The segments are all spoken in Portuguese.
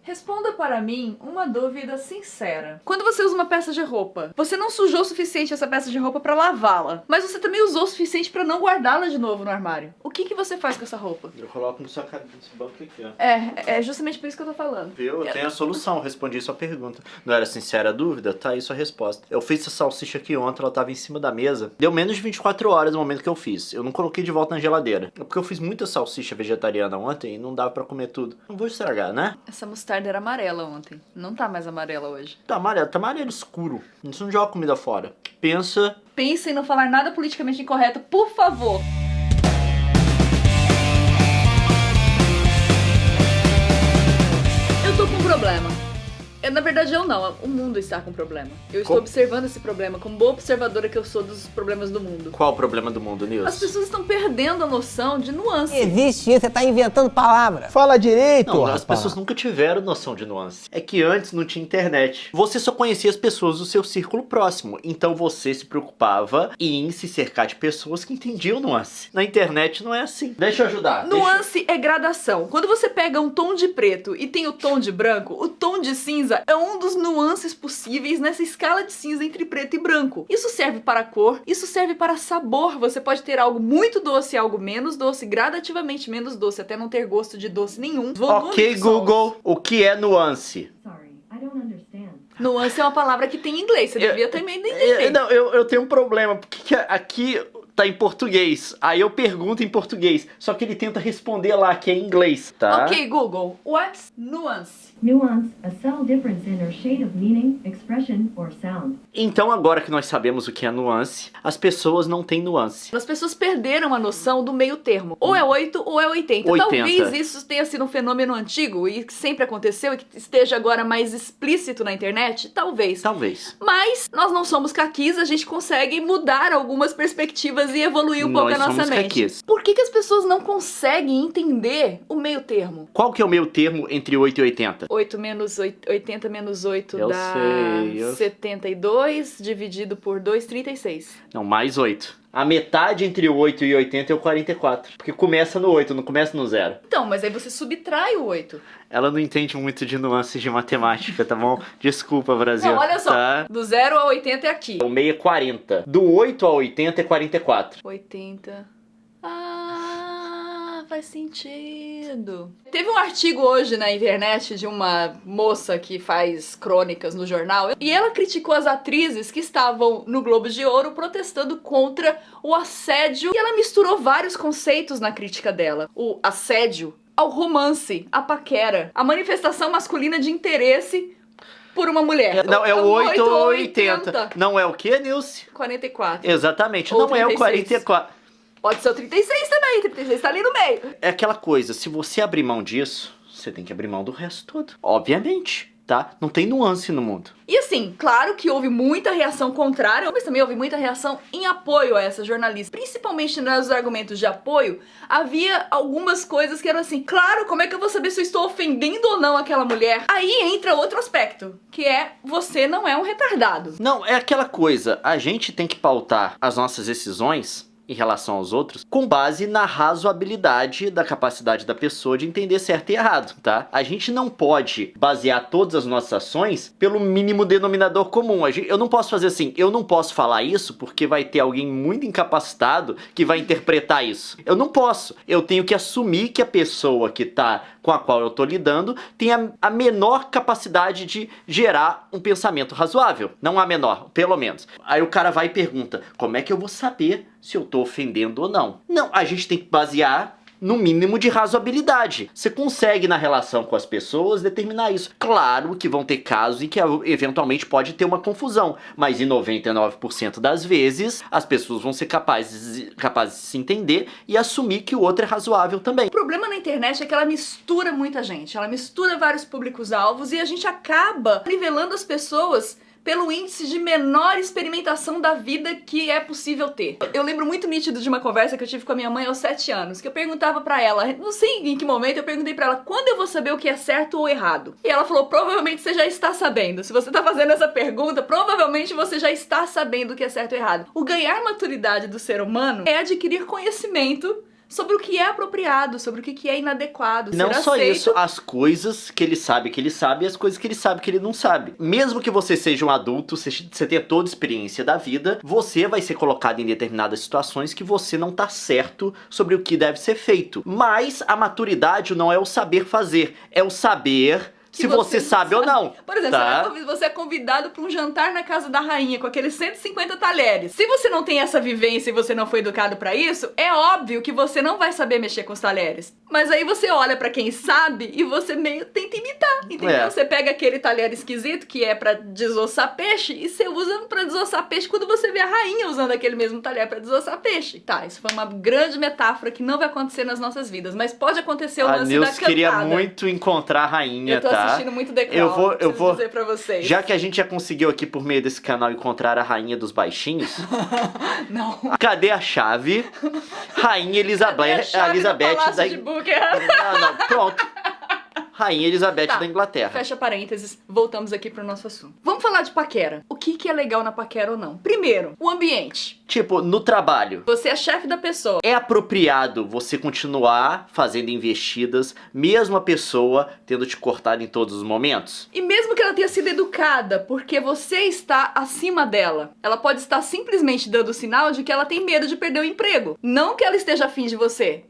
Responda para mim uma dúvida sincera. Quando você usa uma peça de roupa, você não sujou o suficiente essa peça de roupa pra lavá-la, mas você também usou o suficiente pra não guardá-la de novo no armário. O que você faz com essa roupa? Eu coloco no seu banco aqui, ó. É justamente por isso que eu tô falando. Viu? Eu tenho a solução, respondi sua pergunta. Não era sincera a dúvida? Tá aí sua resposta. Eu fiz essa salsicha aqui ontem, ela tava em cima da mesa. Deu menos de 24 horas no momento que eu fiz. Eu não coloquei de volta na geladeira. É porque eu fiz muita salsicha vegetariana ontem e não dava pra comer tudo. Não vou estragar, né? Essa mostarda era amarela ontem. Não tá mais amarela hoje. Tá amarelo escuro. Isso não joga comida fora. Pensa. Pensa em não falar nada politicamente incorreto, por favor. Eu tô com um problema. Na verdade, eu não. O mundo está com problema. Eu estou observando esse problema como boa observadora que eu sou dos problemas do mundo. Qual o problema do mundo, Nilson? As pessoas estão perdendo a noção de nuance. Existe isso, você tá inventando palavra. Fala direito, Não, rapaz. as pessoas nunca tiveram noção de nuance. É que antes não tinha internet. Você só conhecia as pessoas do seu círculo próximo. Então você se preocupava em se cercar de pessoas que entendiam nuance. Na internet não é assim. Deixa eu ajudar. Nuance é gradação. Quando você pega um tom de preto e tem o tom de branco, o tom de cinza é um dos nuances possíveis nessa escala de cinza entre preto e branco. Isso serve para cor, isso serve para sabor. Você pode ter algo muito doce e algo menos doce, gradativamente menos doce, até não ter gosto de doce nenhum. Ok, Google, o que é nuance? Nuance é uma palavra que tem em inglês, você devia também entender. Não, eu tenho um problema, porque aqui tá em português, aí eu pergunto em português, só que ele tenta responder lá que é em inglês, tá? Ok, Google, what's nuance? Nuance, a subtle difference in or shade of meaning, expression, or sound. Então agora que nós sabemos o que é nuance, as pessoas não têm nuance. As pessoas perderam a noção do meio termo. Ou é 8 ou é 80. 80. Talvez isso tenha sido um fenômeno antigo e que sempre aconteceu e que esteja agora mais explícito na internet. Talvez. Talvez. Mas nós não somos caquis, a gente consegue mudar algumas perspectivas e evoluir um pouco a nossa somos mente. caquis. Por que as pessoas não conseguem entender o meio termo? Qual que é o meio termo entre 8 e 80? 8 menos 80 menos 8 Eu dá sei. 72, dividido por 2, 36. Não, mais 8. A metade entre o 8 e 80 é o 44. Porque começa no 8, não começa no 0. Então, mas aí você subtrai o 8. Ela não entende muito de nuances de matemática, tá bom? Desculpa, Brasil. Não, olha só. Tá? Do 0 a 80 é aqui. O meio é 40. Do 8 a 80 é 44. 80. Faz sentido. Teve um artigo hoje na internet de uma moça que faz crônicas no jornal e ela criticou as atrizes que estavam no Globo de Ouro protestando contra o assédio. E ela misturou vários conceitos na crítica dela. O assédio ao romance, a paquera, a manifestação masculina de interesse por uma mulher. Não, é o 8 ou 80. Não é o que, Nilce? 44. Exatamente, Ou não é o 36. 44. Pode ser o 36 também, 36 tá ali no meio. É aquela coisa, se você abrir mão disso, você tem que abrir mão do resto todo. Obviamente, tá? Não tem nuance no mundo. E assim, claro que houve muita reação contrária, mas também houve muita reação em apoio a essa jornalista. Principalmente nos argumentos de apoio, havia algumas coisas que eram assim, claro, como é que eu vou saber se eu estou ofendendo ou não aquela mulher? Aí entra outro aspecto, que é, você não é um retardado. Não, é aquela coisa, a gente tem que pautar as nossas decisões em relação aos outros, com base na razoabilidade da capacidade da pessoa de entender certo e errado, tá? A gente não pode basear todas as nossas ações pelo mínimo denominador comum. Eu não posso fazer assim, eu não posso falar isso porque vai ter alguém muito incapacitado que vai interpretar isso. Eu não posso. Eu tenho que assumir que a pessoa com a qual eu tô lidando tem a menor capacidade de gerar um pensamento razoável. Não a menor, pelo menos. Aí o cara vai e pergunta, como é que eu vou saber se eu tô ofendendo ou não? Não, a gente tem que basear no mínimo de razoabilidade. Você consegue, na relação com as pessoas, determinar isso. Claro que vão ter casos em que eventualmente pode ter uma confusão, mas em 99% das vezes as pessoas vão ser capazes de se entender e assumir que o outro é razoável também. O problema na internet é que ela mistura muita gente, ela mistura vários públicos-alvos e a gente acaba nivelando as pessoas pelo índice de menor experimentação da vida que é possível ter. Eu lembro muito nítido de uma conversa que eu tive com a minha mãe aos 7 anos, que eu perguntava pra ela, não sei em que momento, eu perguntei pra ela, quando eu vou saber o que é certo ou errado? E ela falou, provavelmente você já está sabendo. Se você tá fazendo essa pergunta, provavelmente você já está sabendo o que é certo ou errado. O ganhar maturidade do ser humano é adquirir conhecimento sobre o que é apropriado, sobre o que é inadequado. Não ser só aceito. isso, as coisas que ele sabe e as coisas que ele sabe que ele não sabe. Mesmo que você seja um adulto, você tenha toda a experiência da vida, você vai ser colocado em determinadas situações que você não tá certo sobre o que deve ser feito. Mas a maturidade não é o saber fazer, é o saber se você sabe ou não. Por exemplo, tá? você é convidado para um jantar na casa da rainha com aqueles 150 talheres. Se você não tem essa vivência e você não foi educado para isso, é óbvio que você não vai saber mexer com os talheres. Mas aí você olha para quem sabe e você meio tenta imitar, entendeu? É. Você pega aquele talher esquisito que é para desossar peixe e você usa para desossar peixe quando você vê a rainha usando aquele mesmo talher para desossar peixe. Tá, isso foi uma grande metáfora que não vai acontecer nas nossas vidas, mas pode acontecer o A lance da Nilce cantada. queria muito encontrar a rainha, Eu tô tá? assistindo muito The Crown, eu vou dizer pra vocês. Já que a gente já conseguiu aqui por meio desse canal encontrar a rainha dos baixinhos, Não. cadê a chave? Rainha Elizabeth, Elizabeth da de Buckingham. Não, pronto. Rainha Elizabeth Tá, da Inglaterra. Fecha parênteses, voltamos aqui pro nosso assunto. Vamos falar de paquera. O que é legal na paquera ou não? Primeiro, o ambiente. Tipo, no trabalho. Você é chefe da pessoa. É apropriado você continuar fazendo investidas, mesmo a pessoa tendo te cortado em todos os momentos? E mesmo que ela tenha sido educada, porque você está acima dela, ela pode estar simplesmente dando sinal de que ela tem medo de perder o emprego. Não que ela esteja afim de você.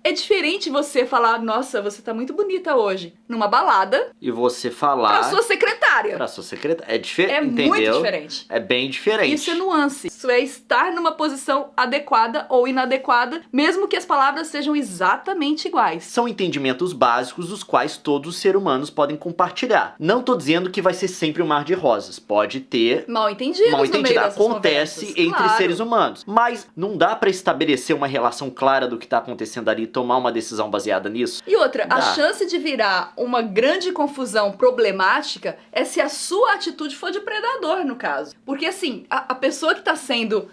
É diferente você falar, nossa, você tá muito bonita hoje, numa balada, E você falar pra sua secretária. pra sua secretária. É diferente, É entendeu? muito diferente. É bem diferente. Isso é nuance. Isso é estar numa posição adequada ou inadequada, mesmo que as palavras sejam exatamente iguais. São entendimentos básicos dos quais todos os seres humanos podem compartilhar. Não tô dizendo que vai ser sempre um mar de rosas. Pode ter Mal entendidos mal no meio entendido. dessas Acontece conversas. entre Claro. seres humanos. Mas não dá pra estabelecer uma relação clara do que tá acontecendo ali e tomar uma decisão baseada nisso. E outra, a Dá. chance de virar uma grande confusão problemática é se a sua atitude for de predador, no caso. Porque assim, a pessoa que tá sendo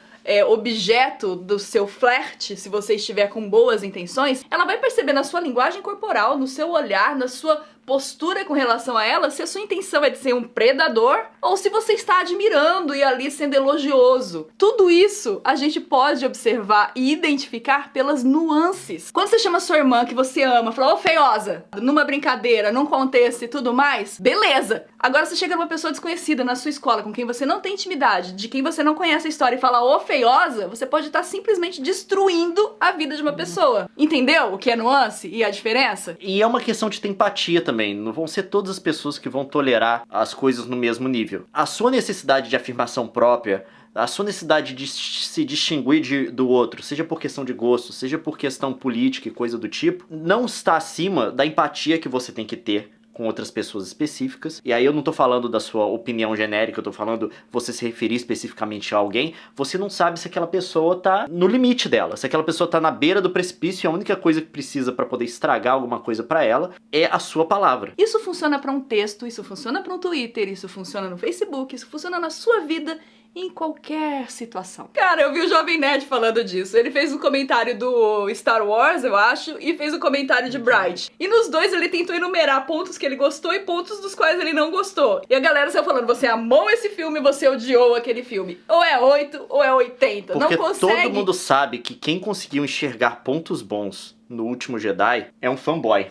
objeto do seu flerte, se você estiver com boas intenções, ela vai perceber na sua linguagem corporal, no seu olhar, na sua postura com relação a ela, se a sua intenção é de ser um predador ou se você está admirando e ali sendo elogioso. Tudo isso a gente pode observar e identificar pelas nuances. Quando você chama sua irmã que você ama, fala, ô feiosa, numa brincadeira, num contexto e tudo mais, beleza. Agora você chega numa pessoa desconhecida na sua escola, com quem você não tem intimidade, de quem você não conhece a história e fala, ô feiosa, você pode estar simplesmente destruindo a vida de uma pessoa. Entendeu o que é nuance e a diferença? E é uma questão de empatia também. Não vão ser todas as pessoas que vão tolerar as coisas no mesmo nível. A sua necessidade de afirmação própria, a sua necessidade de se distinguir do outro, seja por questão de gosto, seja por questão política e coisa do tipo, não está acima da empatia que você tem que ter com outras pessoas específicas. E aí eu não tô falando da sua opinião genérica, eu tô falando você se referir especificamente a alguém. Você não sabe se aquela pessoa tá no limite dela, se aquela pessoa tá na beira do precipício e a única coisa que precisa pra poder estragar alguma coisa pra ela é a sua palavra. Isso funciona pra um texto, isso funciona pra um Twitter, isso funciona no Facebook, isso funciona na sua vida, em qualquer situação. Cara, eu vi o Jovem Nerd falando disso. Ele fez um comentário do Star Wars, eu acho, e fez um comentário de Bright. E nos dois ele tentou enumerar pontos que ele gostou e pontos dos quais ele não gostou. E a galera saiu falando, você amou esse filme, você odiou aquele filme. Ou é 8 ou é 80. Porque não consegue. todo mundo sabe que quem conseguiu enxergar pontos bons no Último Jedi é um fanboy.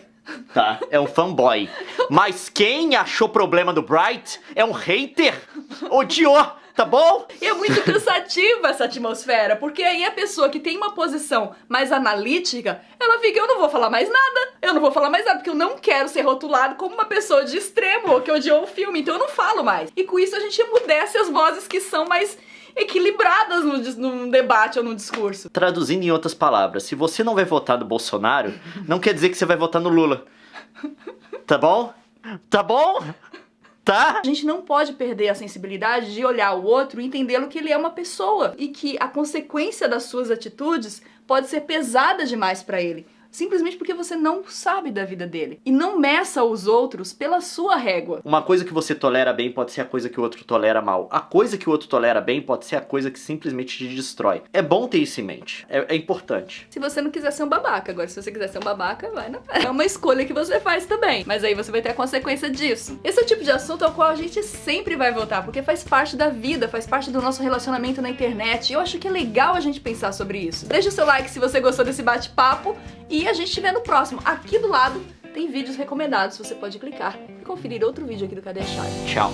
Tá? É um fanboy. Mas quem achou problema do Bright é um hater. Odiou. Tá bom? E é muito cansativa essa atmosfera, porque aí a pessoa que tem uma posição mais analítica, ela fica, eu não vou falar mais nada, porque eu não quero ser rotulado como uma pessoa de extremo, ou que odiou o filme, então eu não falo mais. E com isso a gente emudece as vozes que são mais equilibradas num debate ou num discurso. Traduzindo em outras palavras, se você não vai votar no Bolsonaro, não quer dizer que você vai votar no Lula. Tá bom? Tá bom? Tá? A gente não pode perder a sensibilidade de olhar o outro e entendê-lo que ele é uma pessoa e que a consequência das suas atitudes pode ser pesada demais pra ele. simplesmente porque você não sabe da vida dele. E não meça os outros pela sua régua. Uma coisa que você tolera bem pode ser a coisa que o outro tolera mal. A coisa que o outro tolera bem pode ser a coisa que simplesmente te destrói. É bom ter isso em mente. É importante. Se você não quiser ser um babaca. Agora, se você quiser ser um babaca, vai na fé. É uma escolha que você faz também. Mas aí você vai ter a consequência disso. Esse é o tipo de assunto ao qual a gente sempre vai voltar, porque faz parte da vida, faz parte do nosso relacionamento na internet. E eu acho que é legal a gente pensar sobre isso. Deixa o seu like se você gostou desse bate-papo e a gente te vê no próximo. Aqui do lado tem vídeos recomendados, você pode clicar e conferir outro vídeo aqui do Cadê a Chave. Tchau.